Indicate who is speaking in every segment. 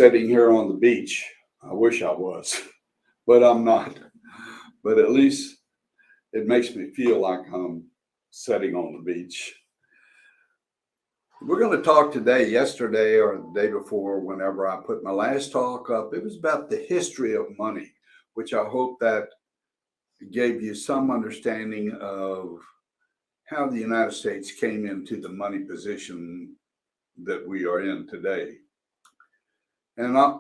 Speaker 1: sitting here on the beach. I wish I was, but I'm not. But at least it makes me feel like I'm sitting on the beach. We're going to talk today, yesterday, or the day before, whenever I put my last talk up. It was about the history of money, which I hope that gave you some understanding of how the United States came into the money position that we are in today. And I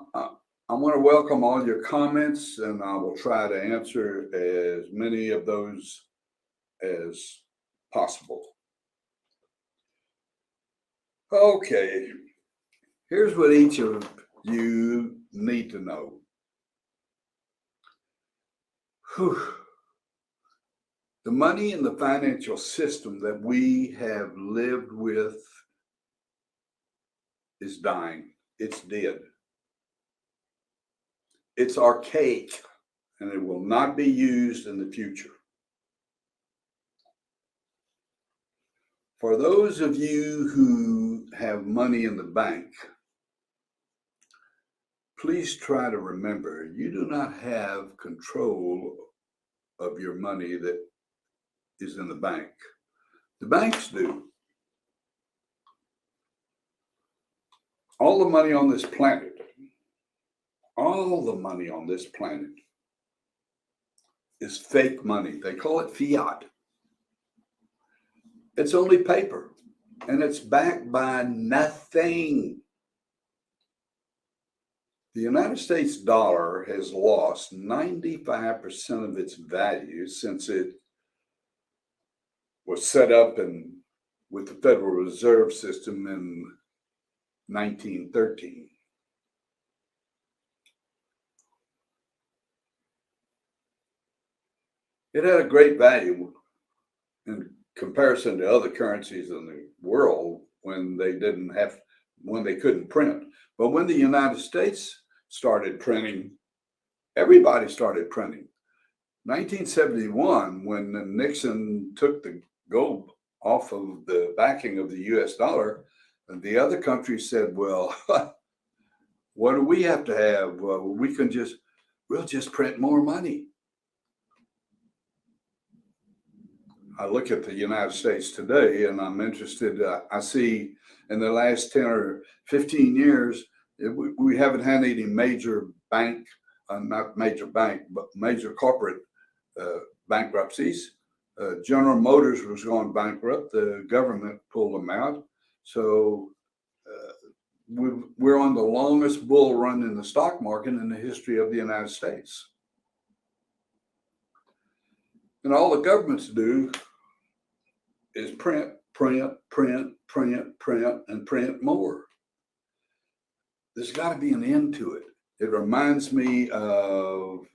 Speaker 1: want to welcome all your comments, and I will try to answer as many of those as possible. Okay, here's what each of you need to know. The money in the financial system that we have lived with is dying. It's dead. It's archaic, and it will not be used in the future. For those of you who have money in the bank, please try to remember you do not have control of your money that is in the bank. The banks do. All the money on this planet, is fake money. They call it fiat. It's only paper, and it's backed by nothing. The United States dollar has lost 95% of its value since it was set up with the Federal Reserve System in 1913. It had a great value in comparison to other currencies in the world when they couldn't print. But when the United States started printing, everybody started printing. 1971, when Nixon took the gold off of the backing of the US dollar, and the other countries said, well, what do we have to have? Well, we'll just print more money. I look at the United States today, and I'm interested. I see in the last 10 or 15 years, we haven't had any major bank, not major bank, but major corporate bankruptcies. General Motors was going bankrupt. The government pulled them out. So we're on the longest bull run in the stock market in the history of the United States. And all the governments do is print, and print more. There's got to be an end to it. It reminds me of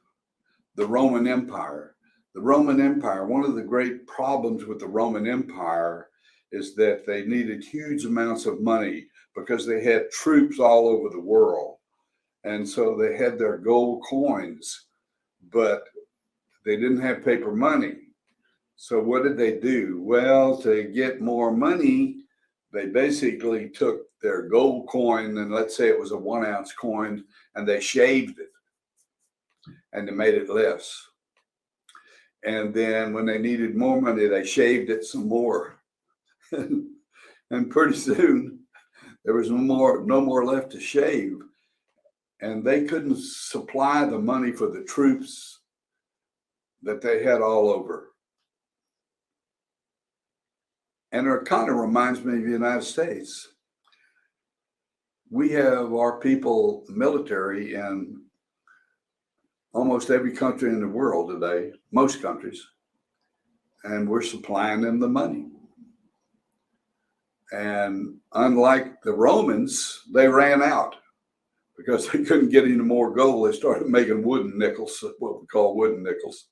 Speaker 1: the Roman Empire. The Roman Empire, one of the great problems with the Roman Empire is that they needed huge amounts of money because they had troops all over the world. And so they had their gold coins, but they didn't have paper money. So what did they do? Well, to get more money, they basically took their gold coin, and let's say it was a 1 ounce coin, and they shaved it and they made it less. And then when they needed more money, they shaved it some more. And pretty soon there was no more left to shave. And they couldn't supply the money for the troops that they had all over. And it kind of reminds me of the United States. We have our people military in almost every country in the world today, most countries, and we're supplying them the money. And unlike the Romans, they ran out because they couldn't get any more gold. They started making wooden nickels, what we call wooden nickels.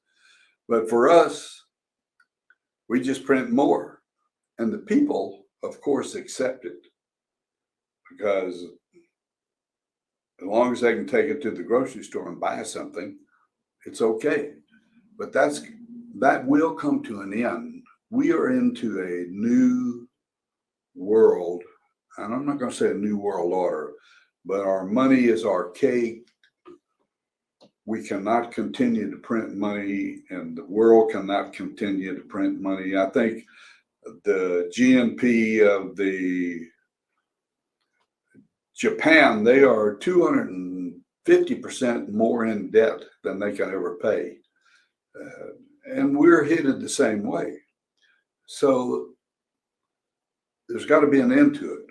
Speaker 1: But for us, we just print more. And the people, of course, accept it because as long as they can take it to the grocery store and buy something, it's okay. But that will come to an end. We are into a new world, and I'm not going to say a new world order, but our money is archaic. We cannot continue to print money, and the world cannot continue to print money. I think the GNP of the Japan, they are 250% more in debt than they can ever pay. And we're headed the same way. So there's got to be an end to it.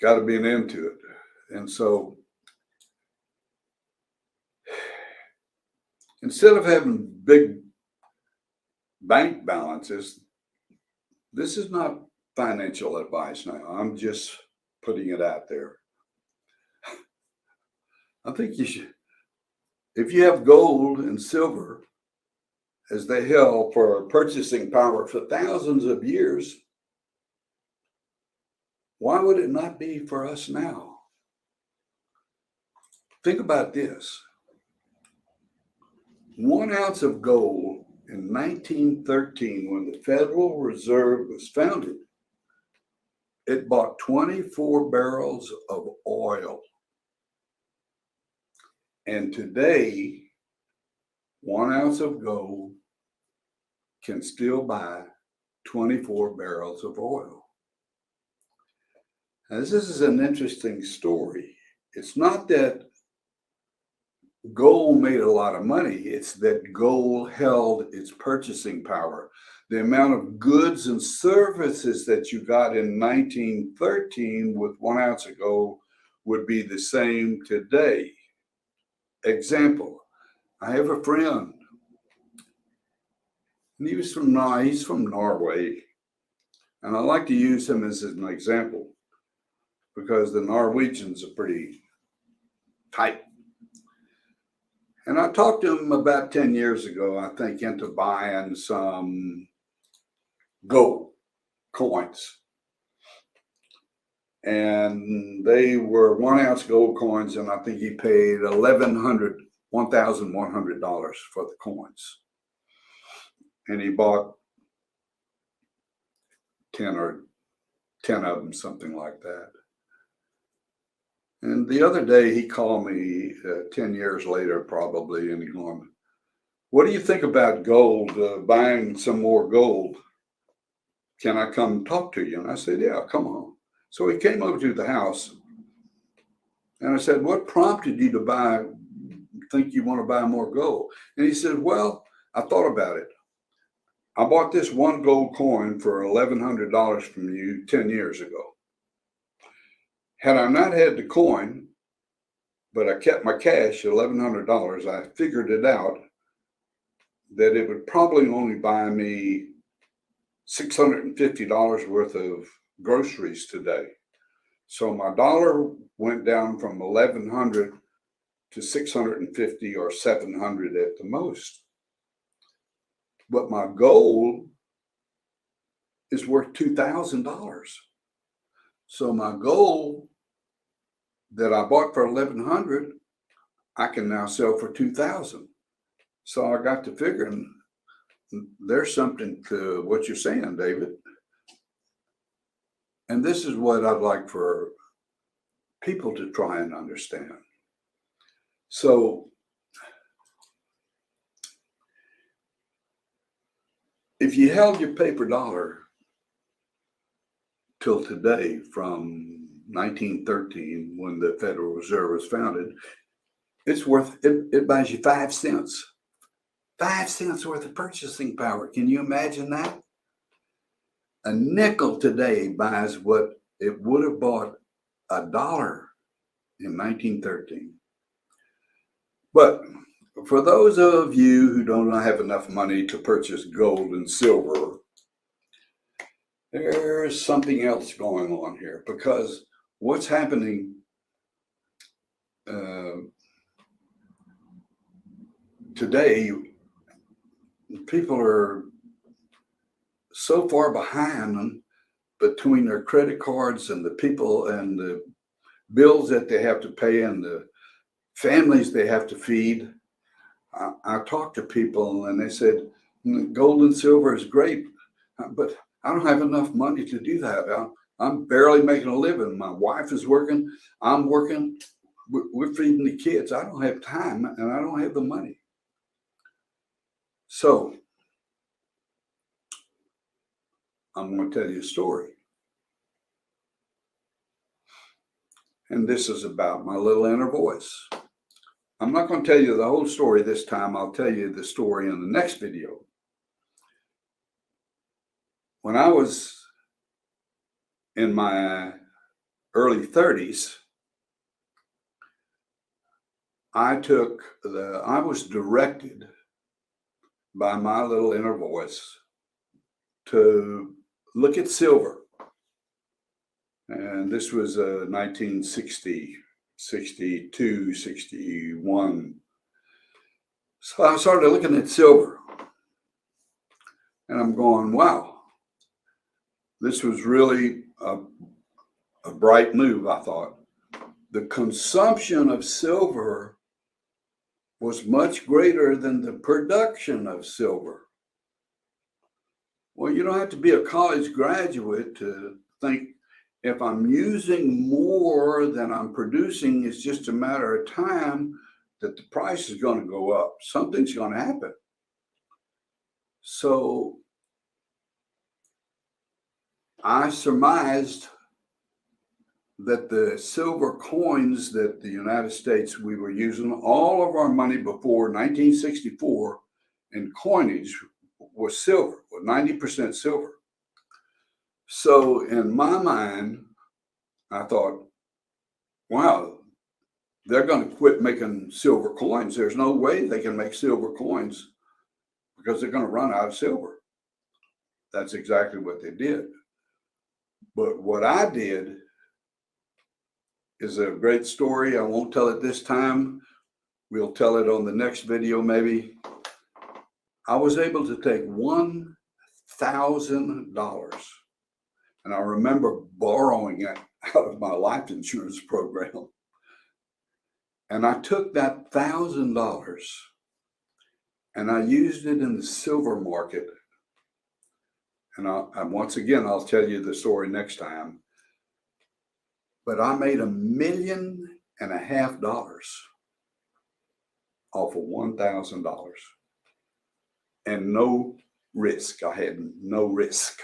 Speaker 1: Got to be an end to it. And so instead of having big bank balances, this is not financial advice now. I'm just putting it out there. I think you should, if you have gold and silver, as they held for purchasing power for thousands of years, why would it not be for us now? Think about this. 1 ounce of gold in 1913, when the Federal Reserve was founded, it bought 24 barrels of oil. And today, 1 ounce of gold can still buy 24 barrels of oil. Now, this is an interesting story. It's not that gold made a lot of money, it's that gold held its purchasing power. The amount of goods and services that you got in 1913 with 1 ounce of gold would be the same today. Example, I have a friend, and he's from Norway, and I like to use him as an example because the Norwegians are pretty tight. And I talked to him about 10 years ago, I think, into buying some gold coins. And they were 1 ounce gold coins, and I think he paid $1,100 for the coins. And he bought 10 of them, something like that. And the other day he called me 10 years later, probably, and he's going, "What do you think about gold, buying some more gold? Can I come talk to you?" And I said, "Yeah, come on." So he came over to the house, and I said, "What prompted you to think you want to buy more gold?" And he said, "Well, I thought about it. I bought this one gold coin for $1,100 from you 10 years ago. Had I not had the coin, but I kept my cash, $1,100, I figured it out that it would probably only buy me $650 worth of groceries today. So my dollar went down from 1,100 to 650 or 700 at the most. But my gold is worth $2,000. So my gold that I bought for 1,100, I can now sell for 2,000. So I got to figuring there's something to what you're saying, David. And this is what I'd like for people to try and understand. So if you held your paper dollar till today, from 1913, when the Federal Reserve was founded, it buys you 5 cents. 5 cents worth of purchasing power. Can you imagine that? A nickel today buys what it would have bought $1 in 1913. But for those of you who don't have enough money to purchase gold and silver, there's something else going on here, because what's happening today, people are so far behind them between their credit cards and the people and the bills that they have to pay and the families they have to feed. I talked to people and they said, "Gold and silver is great, but I don't have enough money to do that. I'm barely making a living. My wife is working. I'm working. We're feeding the kids. I don't have time and I don't have the money. So I'm going to tell you a story. And this is about my little inner voice. I'm not going to tell you the whole story this time. I'll tell you the story in the next video. When I was in my early 30s, I was directed by my little inner voice to look at silver. And this was 1960, 62, 61. So I started looking at silver. And I'm going, wow, this was really a bright move, I thought. The consumption of silver was much greater than the production of silver. Well, you don't have to be a college graduate to think if I'm using more than I'm producing, it's just a matter of time that the price is going to go up. Something's going to happen. So I surmised that the silver coins that the United States, we were using all of our money before 1964 in coinage was silver, or 90% silver. So in my mind, I thought, wow, they're going to quit making silver coins. There's no way they can make silver coins because they're going to run out of silver. That's exactly what they did. But what I did is a great story. I won't tell it this time. We'll tell it on the next video, maybe. I was able to take $1,000, and I remember borrowing it out of my life insurance program. And I took that $1,000 and I used it in the silver market. And once again, I'll tell you the story next time. But I made $1.5 million off of $1,000. And no risk. I had no risk.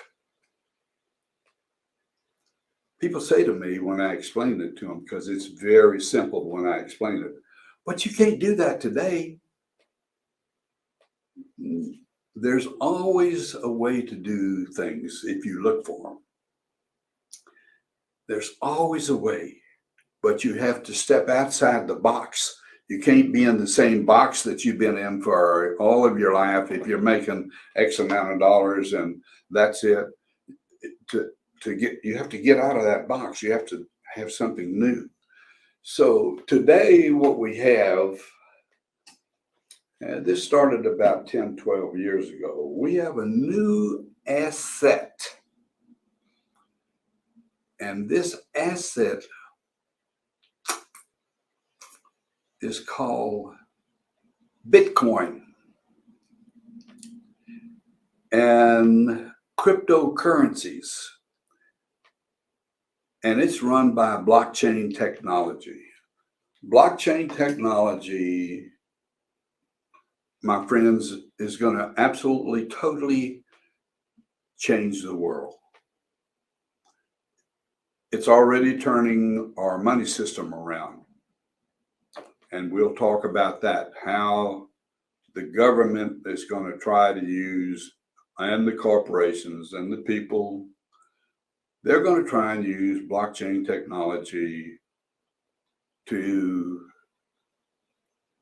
Speaker 1: People say to me when I explain it to them, because it's very simple when I explain it, but you can't do that today. There's always a way to do things if you look for them. There's always a way, but you have to step outside the box. You can't be in the same box that you've been in for all of your life. If you're making X amount of dollars and that's it, you have to get out of that box. You have to have something new. So today what we have, and this started about 10, 12 years ago, we have a new asset. And this asset is called Bitcoin and cryptocurrencies. And it's run by blockchain technology. Blockchain technology, my friends, is going to absolutely, totally change the world. It's already turning our money system around. And we'll talk about that, how the government is going to try to use, and the corporations and the people, they're going to try and use blockchain technology to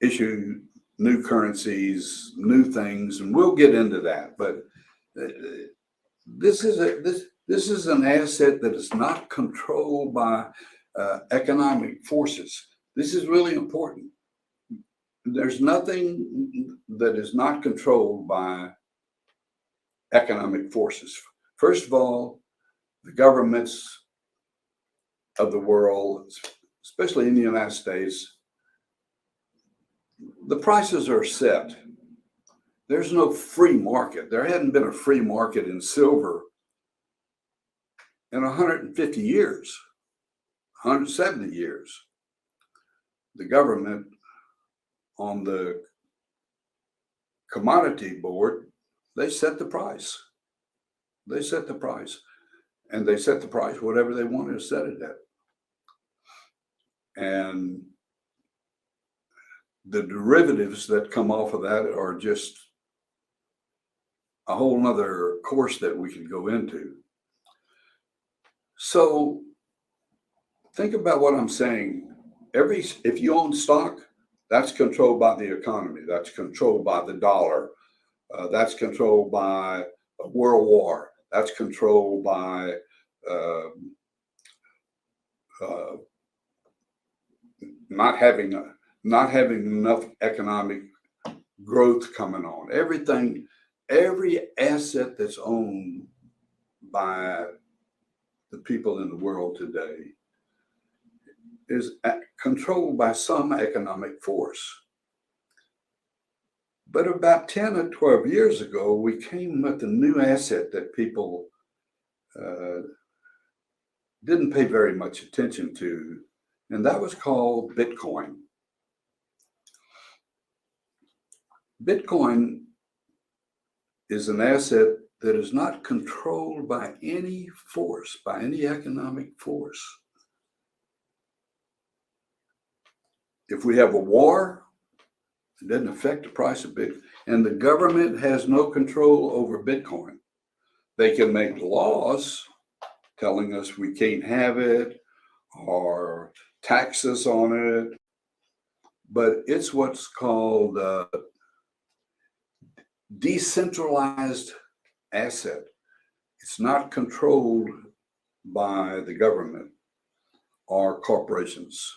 Speaker 1: issue new currencies, new things, and we'll get into that. But this is an asset that is not controlled by economic forces. This is really important. There's nothing that is not controlled by economic forces. First of all, the governments of the world, especially in the United States, the prices are set. There's no free market. There hadn't been a free market in silver in 150 years, 170 years, the government on the commodity board, they set the price. They set the price. And they set the price whatever they wanted to set it at. And the derivatives that come off of that are just a whole nother course that we could go into. So think about what I'm saying. If you own stock, that's controlled by the economy. That's controlled by the dollar. That's controlled by a world war. That's controlled by not having enough economic growth coming on. Every asset that's owned by the people in the world today is controlled by some economic force. But about 10 or 12 years ago, we came with a new asset that people didn't pay very much attention to, and that was called Bitcoin. Bitcoin is an asset that is not controlled by any force, by any economic force. If we have a war, it doesn't affect the price of Bitcoin. And the government has no control over Bitcoin. They can make laws telling us we can't have it or taxes on it, but it's what's called a decentralized asset. It's not controlled by the government or corporations.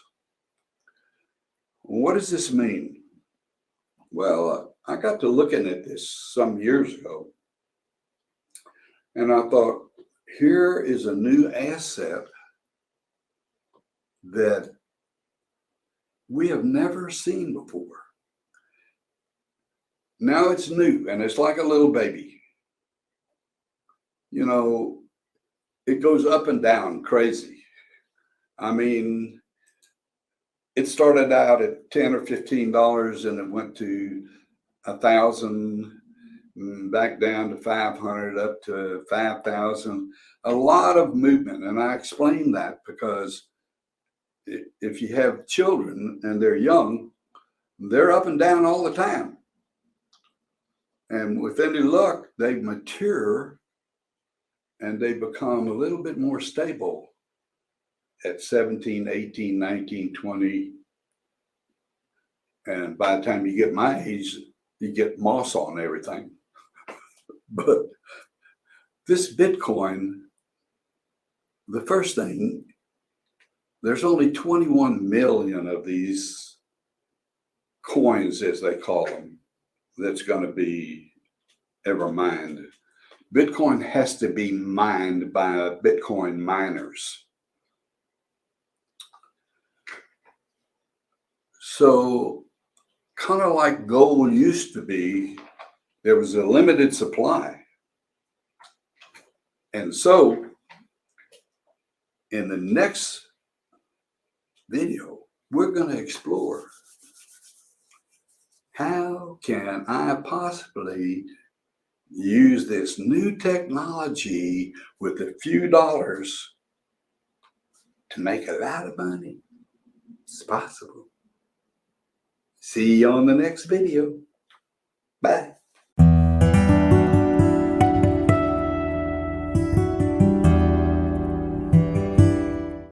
Speaker 1: What does this mean? Well, I got to looking at this some years ago, and I thought, here is a new asset that we have never seen before. Now it's new, and it's like a little baby. You know, it goes up and down crazy. I mean, it started out at $10 or $15, and it went to 1,000, back down to 500, up to 5,000. A lot of movement, and I explain that because if you have children and they're young, they're up and down all the time. And with any luck, they mature and they become a little bit more stable at 17, 18, 19, 20. And by the time you get my age, you get moss on everything. But this Bitcoin, the first thing, there's only 21 million of these coins, as they call them, that's going to be ever mined. Bitcoin has to be mined by Bitcoin miners. So kind of like gold used to be, there was a limited supply. And so in the next video, we're going to explore how can I possibly use this new technology with a few dollars to make a lot of money. It's possible. See you on the next video. Bye.